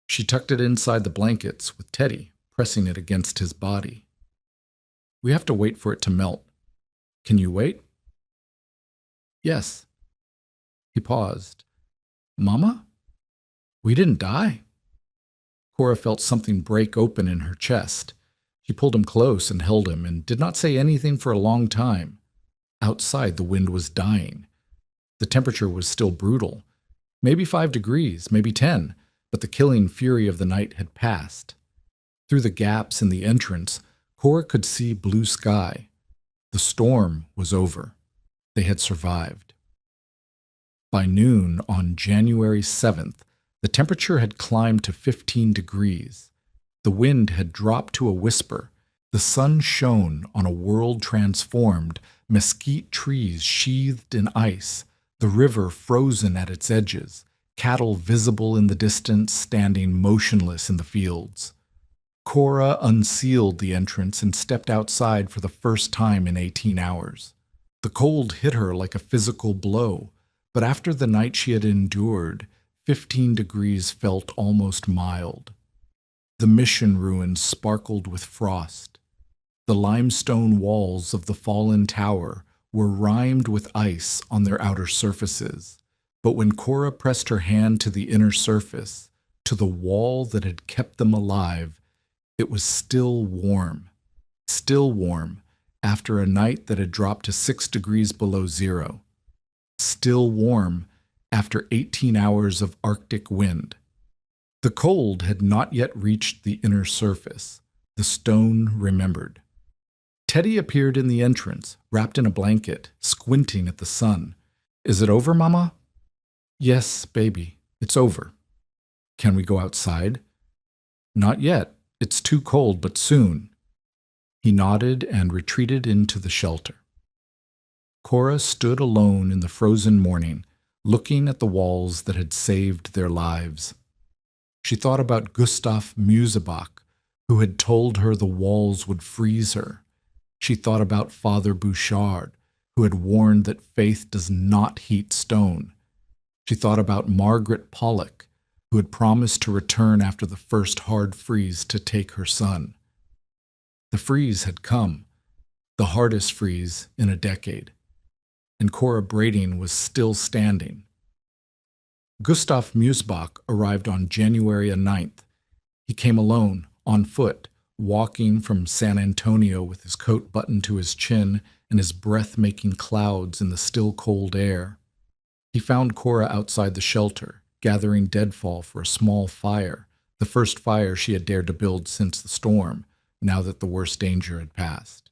[SPEAKER 1] She tucked it inside the blankets with Teddy pressing it against his body. "We have to wait for it to melt. Can you wait?" "Yes." He paused. "Mama? We didn't die?" Cora felt something break open in her chest. She pulled him close and held him and did not say anything for a long time. Outside, the wind was dying. The temperature was still brutal. Maybe 5 degrees, maybe 10, but the killing fury of the night had passed. Through the gaps in the entrance, Cora could see blue sky. The storm was over. They had survived. By noon on January 7th, the temperature had climbed to 15 degrees. The wind had dropped to a whisper. The sun shone on a world transformed, mesquite trees sheathed in ice, the river frozen at its edges, cattle visible in the distance standing motionless in the fields. Cora unsealed the entrance and stepped outside for the first time in 18 hours. The cold hit her like a physical blow, but after the night she had endured, 15 degrees felt almost mild. The mission ruins sparkled with frost. The limestone walls of the fallen tower were rimed with ice on their outer surfaces, but when Cora pressed her hand to the inner surface, to the wall that had kept them alive, it was still warm after a night that had dropped to 6 degrees below zero, still warm after 18 hours of Arctic wind. The cold had not yet reached the inner surface. The stone remembered. Teddy appeared in the entrance, wrapped in a blanket, squinting at the sun. "Is it over, Mama?" "Yes, baby, it's over." "Can we go outside?" "Not yet. It's too cold, but soon." He nodded and retreated into the shelter. Cora stood alone in the frozen morning, looking at the walls that had saved their lives. She thought about Gustav Musebach, who had told her the walls would freeze her. She thought about Father Bouchard, who had warned that faith does not heat stone. She thought about Margaret Pollock, who had promised to return after the first hard freeze to take her son. The freeze had come, the hardest freeze in a decade, and Cora Brading was still standing. Gustav Musebach arrived on January 9th. He came alone, on foot, walking from San Antonio with his coat buttoned to his chin and his breath making clouds in the still cold air. He found Cora outside the shelter, gathering deadfall for a small fire, the first fire she had dared to build since the storm, now that the worst danger had passed.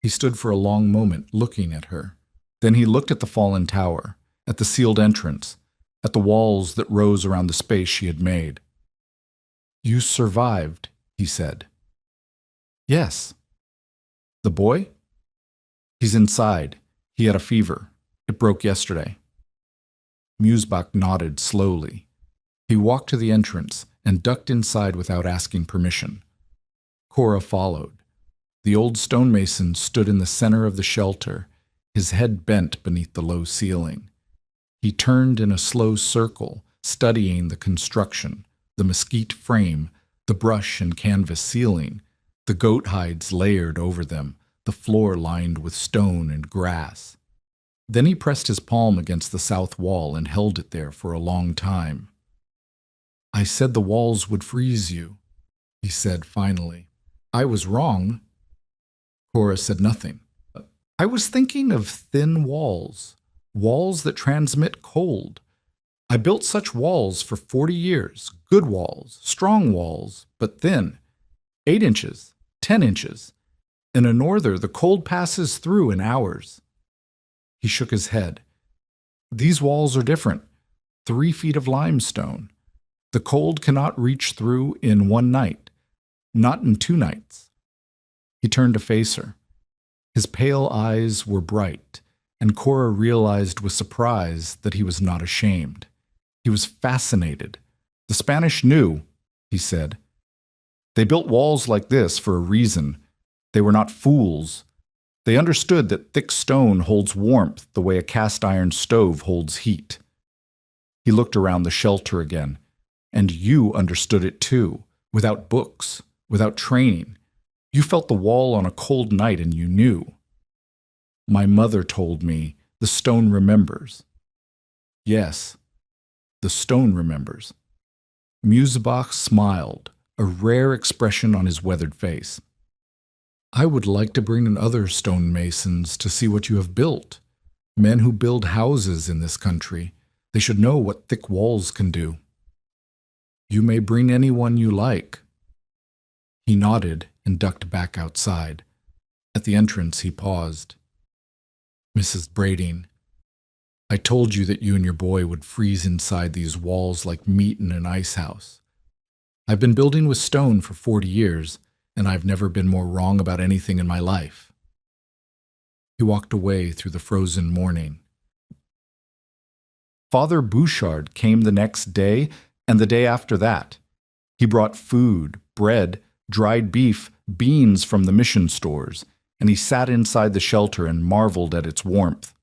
[SPEAKER 1] He stood for a long moment looking at her. Then he looked at the fallen tower, at the sealed entrance, at the walls that rose around the space she had made. "You survived," he said. "Yes." "The boy?" "He's inside. He had a fever. It broke yesterday." Musbach nodded slowly. He walked to the entrance and ducked inside without asking permission. Cora followed. The old stonemason stood in the center of the shelter, his head bent beneath the low ceiling. He turned in a slow circle, studying the construction, the mesquite frame, the brush and canvas ceiling, the goat hides layered over them, the floor lined with stone and grass. Then he pressed his palm against the south wall and held it there for a long time. "I said the walls would freeze you," he said finally. "I was wrong." Cora said nothing. "I was thinking of thin walls, walls that transmit cold. I built such walls for 40 years, good walls, strong walls, but thin, 8 inches, 10 inches. In a norther, the cold passes through in hours." He shook his head. "These walls are different, 3 feet of limestone. The cold cannot reach through in 1 night, not in 2 nights. He turned to face her. His pale eyes were bright, and Cora realized with surprise that he was not ashamed. He was fascinated. "The Spanish knew," he said. "They built walls like this for a reason. They were not fools. They understood that thick stone holds warmth the way a cast-iron stove holds heat." He looked around the shelter again. "And you understood it too, without books, without training. You felt the wall on a cold night and you knew." "My mother told me the stone remembers." "Yes, the stone remembers." Musbach smiled, a rare expression on his weathered face. "I would like to bring in other stonemasons to see what you have built. Men who build houses in this country. They should know what thick walls can do." "You may bring anyone you like." He nodded and ducked back outside. At the entrance, he paused. "Mrs. Brading, I told you that you and your boy would freeze inside these walls like meat in an ice house. I've been building with stone for 40 years, and I've never been more wrong about anything in my life." He walked away through the frozen morning. Father Bouchard came the next day and the day after that. He brought food, bread, dried beef, beans from the mission stores, and he sat inside the shelter and marveled at its warmth.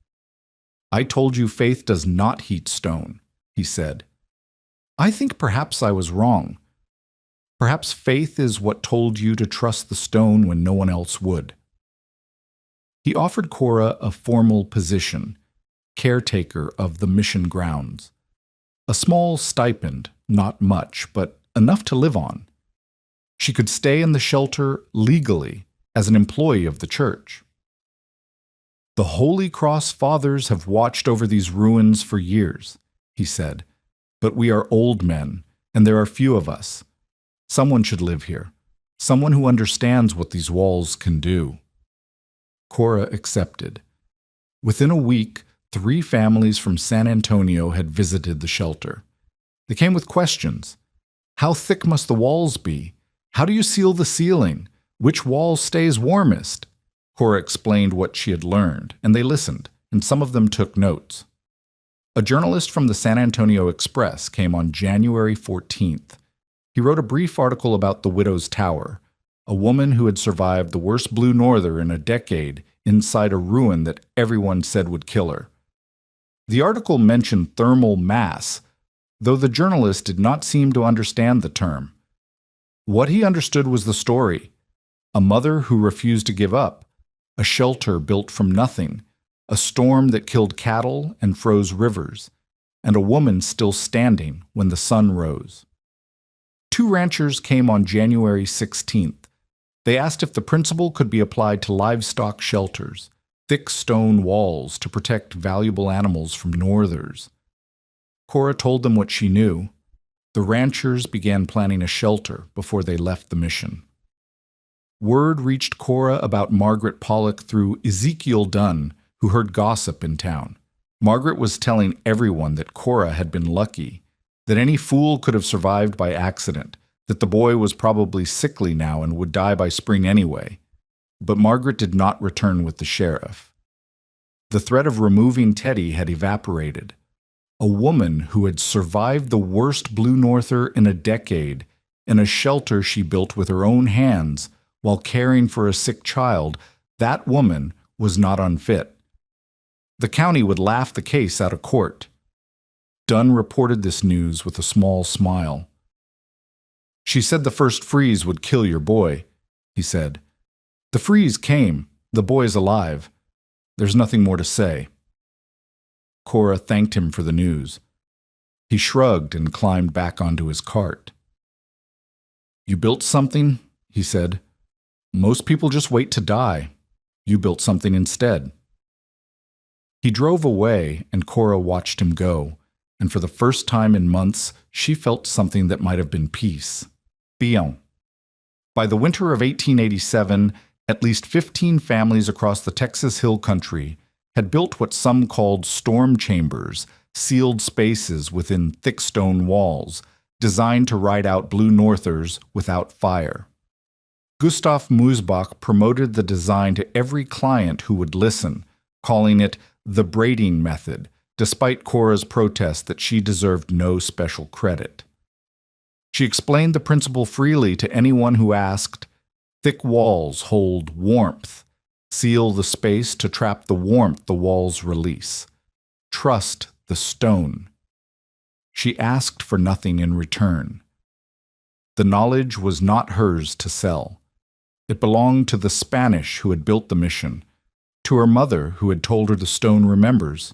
[SPEAKER 1] "I told you faith does not heat stone," he said. "I think perhaps I was wrong. Perhaps faith is what told you to trust the stone when no one else would." He offered Cora a formal position, caretaker of the mission grounds. A small stipend, not much, but enough to live on. She could stay in the shelter legally as an employee of the church. "The Holy Cross Fathers have watched over these ruins for years," he said, "but we are old men, and there are few of us. Someone should live here, someone who understands what these walls can do." Cora accepted. Within a week, 3 families from San Antonio had visited the shelter. They came with questions. How thick must the walls be? How do you seal the ceiling? Which wall stays warmest? Cora explained what she had learned, and they listened, and some of them took notes. A journalist from the San Antonio Express came on January 14th. He wrote a brief article about the Widow's Tower, a woman who had survived the worst blue norther in a decade inside a ruin that everyone said would kill her. The article mentioned thermal mass, though the journalist did not seem to understand the term. What he understood was the story: a mother who refused to give up, a shelter built from nothing, a storm that killed cattle and froze rivers, and a woman still standing when the sun rose. 2 ranchers came on January 16th. They asked if the principle could be applied to livestock shelters, thick stone walls to protect valuable animals from northers. Cora told them what she knew. The ranchers began planning a shelter before they left the mission. Word reached Cora about Margaret Pollock through Ezekiel Dunn, who heard gossip in town. Margaret was telling everyone that Cora had been lucky, that any fool could have survived by accident, that the boy was probably sickly now and would die by spring anyway. But Margaret did not return with the sheriff. The threat of removing Teddy had evaporated. A woman who had survived the worst Blue Norther in a decade in a shelter she built with her own hands while caring for a sick child, that woman was not unfit. The county would laugh the case out of court. Dunn reported this news with a small smile. "She said the first freeze would kill your boy," he said. "The freeze came. The boy's alive. There's nothing more to say." Cora thanked him for the news. He shrugged and climbed back onto his cart. "You built something," he said. "Most people just wait to die. You built something instead." He drove away, and Cora watched him go, and for the first time in months, she felt something that might have been peace. Bien. By the winter of 1887, at least 15 families across the Texas Hill Country had built what some called storm chambers, sealed spaces within thick stone walls, designed to ride out Blue Northers without fire. Gustav Musbach promoted the design to every client who would listen, calling it the braiding method, despite Cora's protest that she deserved no special credit. She explained the principle freely to anyone who asked. Thick walls hold warmth. Seal the space to trap the warmth the walls release. Trust the stone. She asked for nothing in return. The knowledge was not hers to sell. It belonged to the Spanish who had built the mission, to her mother who had told her the stone remembers,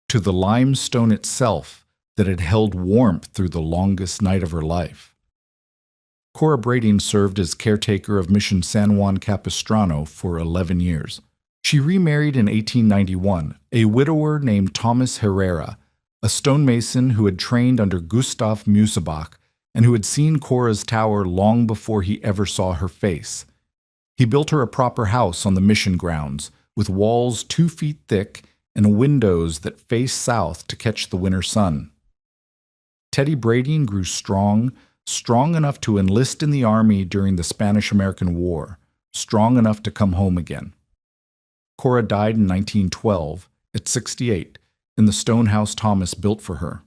[SPEAKER 1] to the limestone itself that had held warmth through the longest night of her life. Cora Brading served as caretaker of Mission San Juan Capistrano for 11 years. She remarried in 1891, a widower named Thomas Herrera, a stonemason who had trained under Gustav Musebach and who had seen Cora's tower long before he ever saw her face. He built her a proper house on the mission grounds, with walls 2 feet thick and windows that faced south to catch the winter sun. Teddy Brading grew strong enough to enlist in the army during the Spanish-American War, strong enough to come home again. Cora died in 1912, at 68, in the stone house Thomas built for her.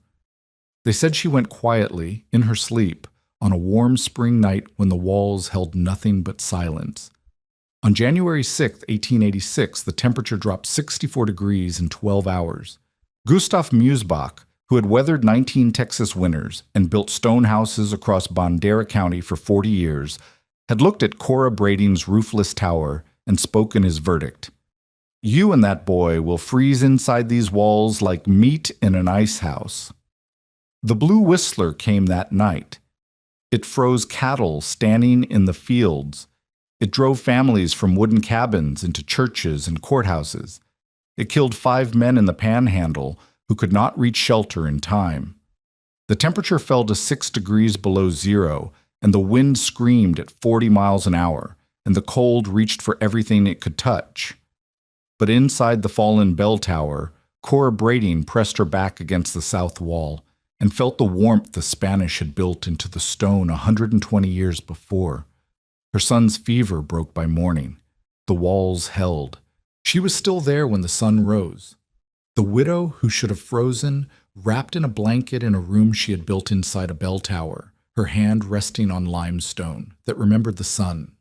[SPEAKER 1] They said she went quietly, in her sleep, on a warm spring night when the walls held nothing but silence. On January 6, 1886, the temperature dropped 64 degrees in 12 hours. Gustav Musbach, who had weathered 19 Texas winters and built stone houses across Bandera County for 40 years, had looked at Cora Brading's roofless tower and spoken his verdict. "You and that boy will freeze inside these walls like meat in an ice house." The Blue Whistler came that night. It froze cattle standing in the fields. It drove families from wooden cabins into churches and courthouses. It killed 5 men in the Panhandle who could not reach shelter in time. The temperature fell to 6 degrees below zero, and the wind screamed at 40 miles an hour, and the cold reached for everything it could touch. But inside the fallen bell tower, Cora Brading pressed her back against the south wall and felt the warmth the Spanish had built into the stone 120 years before. Her son's fever broke by morning. The walls held. She was still there when the sun rose. The widow who should have frozen, wrapped in a blanket in a room she had built inside a bell tower, her hand resting on limestone that remembered the sun.